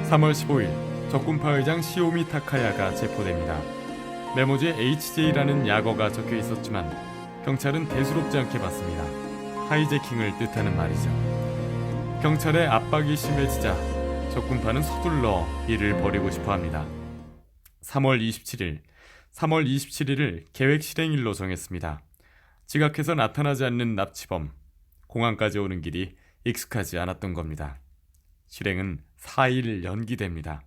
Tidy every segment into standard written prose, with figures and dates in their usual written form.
3월 15일 적군파 의장 시오미 타카야가 체포됩니다. 메모지에 HJ라는 약어가 적혀 있었지만 경찰은 대수롭지 않게 봤습니다. 하이제킹을 뜻하는 말이죠. 경찰의 압박이 심해지자 적군파는 서둘러 일을 벌이고 싶어합니다. 3월 27일을 계획 실행일로 정했습니다. 지각해서 나타나지 않는 납치범, 공항까지 오는 길이 익숙하지 않았던 겁니다. 실행은 4일 연기됩니다.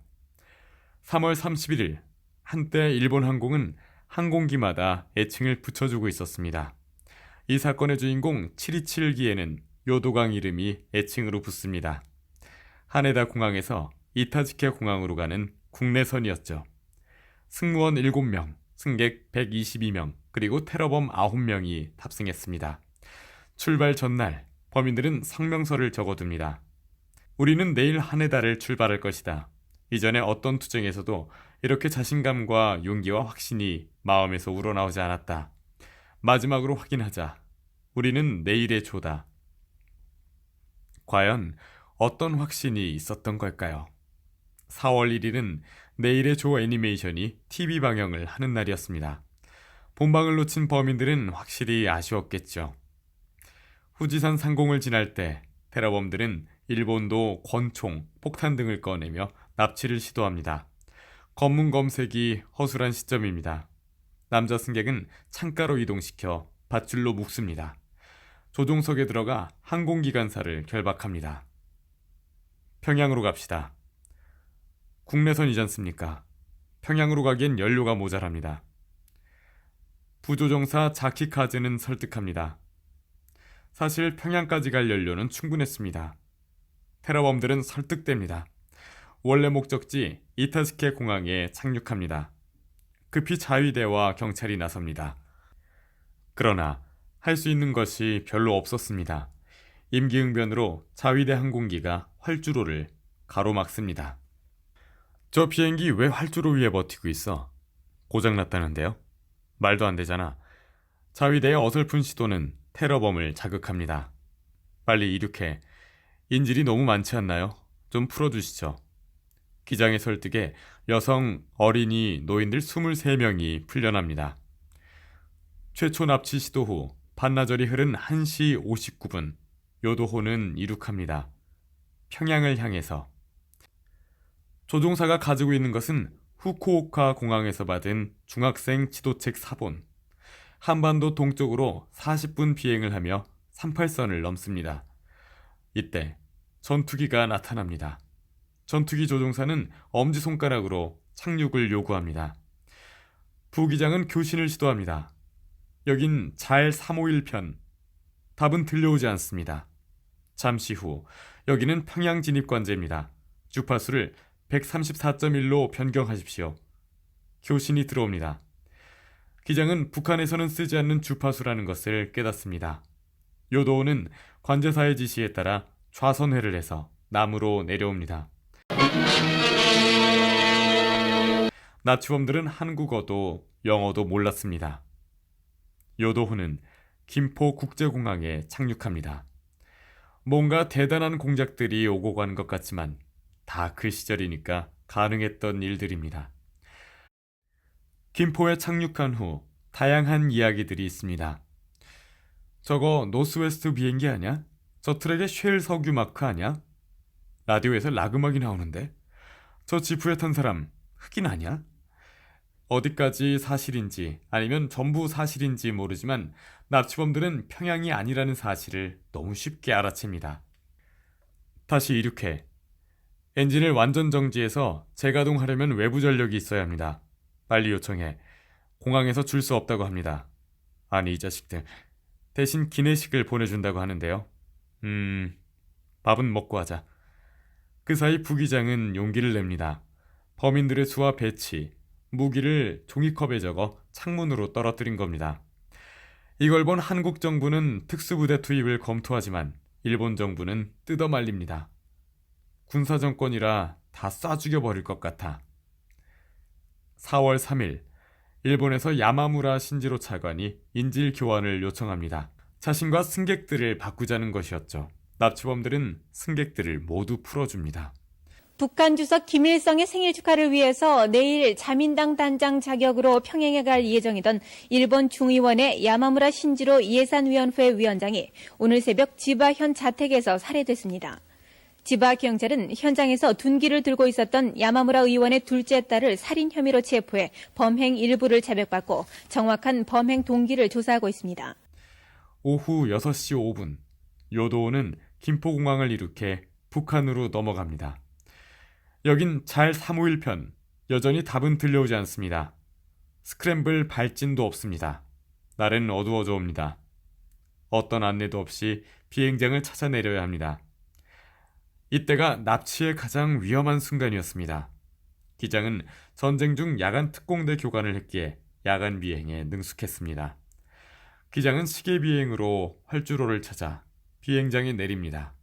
3월 31일, 한때 일본 항공은 항공기마다 애칭을 붙여주고 있었습니다. 이 사건의 주인공 727기에는 요도강 이름이 애칭으로 붙습니다. 하네다 공항에서 이타지케 공항으로 가는 국내선이었죠. 승무원 7명, 승객 122명, 그리고 테러범 9명이 탑승했습니다. 출발 전날, 범인들은 성명서를 적어둡니다. 우리는 내일 하네다를 출발할 것이다. 이전에 어떤 투쟁에서도 이렇게 자신감과 용기와 확신이 마음에서 우러나오지 않았다. 마지막으로 확인하자. 우리는 내일의 조다. 과연 어떤 확신이 있었던 걸까요? 4월 1일은 내일의 조 애니메이션이 TV 방영을 하는 날이었습니다. 본방을 놓친 범인들은 확실히 아쉬웠겠죠. 후지산 상공을 지날 때 테러범들은 일본도 권총, 폭탄 등을 꺼내며 납치를 시도합니다. 검문 검색이 허술한 시점입니다. 남자 승객은 창가로 이동시켜 밧줄로 묶습니다. 조종석에 들어가 항공기관사를 결박합니다. 평양으로 갑시다. 국내선이지 않습니까? 평양으로 가기엔 연료가 모자랍니다. 부조종사 자키카즈는 설득합니다. 사실 평양까지 갈 연료는 충분했습니다. 테러범들은 설득됩니다. 원래 목적지 이타스케 공항에 착륙합니다. 급히 자위대와 경찰이 나섭니다. 그러나 할 수 있는 것이 별로 없었습니다. 임기응변으로 자위대 항공기가 활주로를 가로막습니다. 저 비행기 왜 활주로 위에 버티고 있어? 고장났다는데요? 말도 안 되잖아. 자위대의 어설픈 시도는 테러범을 자극합니다. 빨리 이륙해. 인질이 너무 많지 않나요? 좀 풀어주시죠. 기장의 설득에 여성, 어린이, 노인들 23명이 풀려납니다. 최초 납치 시도 후 반나절이 흐른 1시 59분, 요도호는 이륙합니다. 평양을 향해서. 조종사가 가지고 있는 것은 후쿠오카 공항에서 받은 중학생 지도책 사본. 한반도 동쪽으로 40분 비행을 하며 38선을 넘습니다. 이때 전투기가 나타납니다. 전투기 조종사는 엄지손가락으로 착륙을 요구합니다. 부기장은 교신을 시도합니다. 여긴 잘 351편. 답은 들려오지 않습니다. 잠시 후 여기는 평양 진입관제입니다. 주파수를 134.1로 변경하십시오. 교신이 들어옵니다. 기장은 북한에서는 쓰지 않는 주파수라는 것을 깨닫습니다. 요도호는 관제사의 지시에 따라 좌선회를 해서 남으로 내려옵니다. 납치범들은 한국어도 영어도 몰랐습니다. 요도호는 김포 국제공항에 착륙합니다. 뭔가 대단한 공작들이 오고 가는 것 같지만 다 그 시절이니까 가능했던 일들입니다. 김포에 착륙한 후 다양한 이야기들이 있습니다. 저거 노스웨스트 비행기 아냐? 저 트랙에 쉘 석유 마크 아냐? 라디오에서 락 음악이 나오는데? 저 지프에 탄 사람 흑인 아냐? 어디까지 사실인지 아니면 전부 사실인지 모르지만 납치범들은 평양이 아니라는 사실을 너무 쉽게 알아챕니다. 다시 이륙해. 엔진을 완전 정지해서 재가동하려면 외부 전력이 있어야 합니다. 빨리 요청해. 공항에서 줄 수 없다고 합니다. 아니 이 자식들. 대신 기내식을 보내준다고 하는데요. 밥은 먹고 하자. 그 사이 부기장은 용기를 냅니다. 범인들의 수와 배치, 무기를 종이컵에 적어 창문으로 떨어뜨린 겁니다. 이걸 본 한국 정부는 특수부대 투입을 검토하지만 일본 정부는 뜯어말립니다. 군사정권이라 다 쏴 죽여버릴 것 같아. 4월 3일, 일본에서 야마무라 신지로 차관이 인질 교환을 요청합니다. 자신과 승객들을 바꾸자는 것이었죠. 납치범들은 승객들을 모두 풀어줍니다. 북한 주석 김일성의 생일 축하를 위해서 내일 자민당 단장 자격으로 평양에 갈 예정이던 일본 중의원의 야마무라 신지로 예산위원회 위원장이 오늘 새벽 지바현 자택에서 살해됐습니다. 지바 경찰은 현장에서 둔기를 들고 있었던 야마무라 의원의 둘째 딸을 살인 혐의로 체포해 범행 일부를 자백받고 정확한 범행 동기를 조사하고 있습니다. 오후 6시 5분, 요도오는 김포공항을 이륙해 북한으로 넘어갑니다. 여긴 잘 351편, 여전히 답은 들려오지 않습니다. 스크램블 발진도 없습니다. 날은 어두워져 옵니다. 어떤 안내도 없이 비행장을 찾아내려야 합니다. 이때가 납치의 가장 위험한 순간이었습니다. 기장은 전쟁 중 야간 특공대 교관을 했기에 야간 비행에 능숙했습니다. 기장은 시계 비행으로 활주로를 찾아 비행장에 내립니다.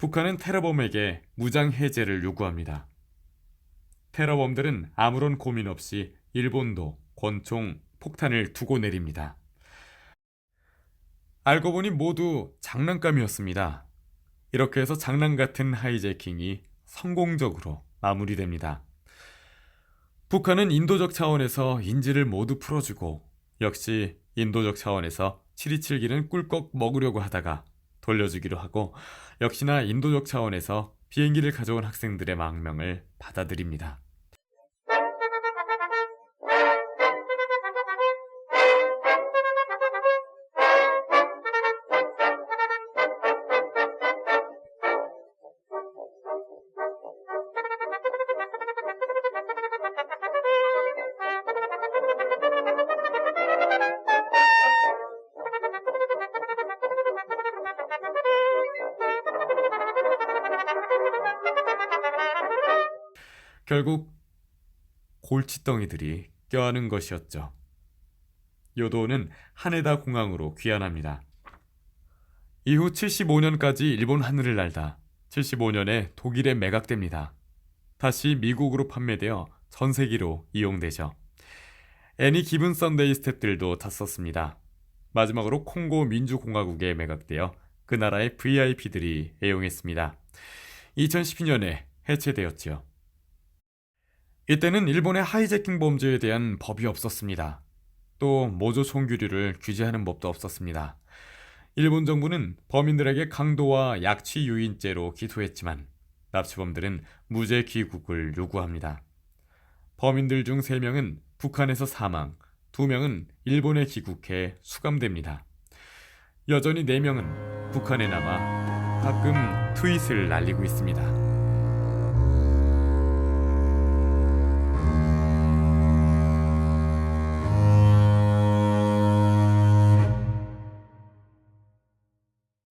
북한은 테러범에게 무장 해제를 요구합니다. 테러범들은 아무런 고민 없이 일본도 권총, 폭탄을 두고 내립니다. 알고 보니 모두 장난감이었습니다. 이렇게 해서 장난 같은 하이제킹이 성공적으로 마무리됩니다. 북한은 인도적 차원에서 인지를 모두 풀어주고 역시 인도적 차원에서 727기는 꿀꺽 먹으려고 하다가 돌려주기로 하고 역시나 인도적 차원에서 비행기를 가져온 학생들의 망명을 받아들입니다. 결국 골칫덩이들이 껴안은 것이었죠. 요도는 하네다 공항으로 귀환합니다. 이후 75년까지 일본 하늘을 날다 75년에 독일에 매각됩니다. 다시 미국으로 판매되어 전 세계로 이용되죠. 애니 기분 썬데이 스탭들도 탔었습니다. 마지막으로 콩고 민주공화국에 매각되어 그 나라의 VIP들이 애용했습니다. 2012년에 해체되었지요. 이때는 일본의 하이제킹 범죄에 대한 법이 없었습니다. 또 모조 총규류를 규제하는 법도 없었습니다. 일본 정부는 범인들에게 강도와 약취 유인죄로 기소했지만 납치범들은 무죄 귀국을 요구합니다. 범인들 중 3명은 북한에서 사망, 2명은 일본에 귀국해 수감됩니다. 여전히 4명은 북한에 남아 가끔 트윗을 날리고 있습니다.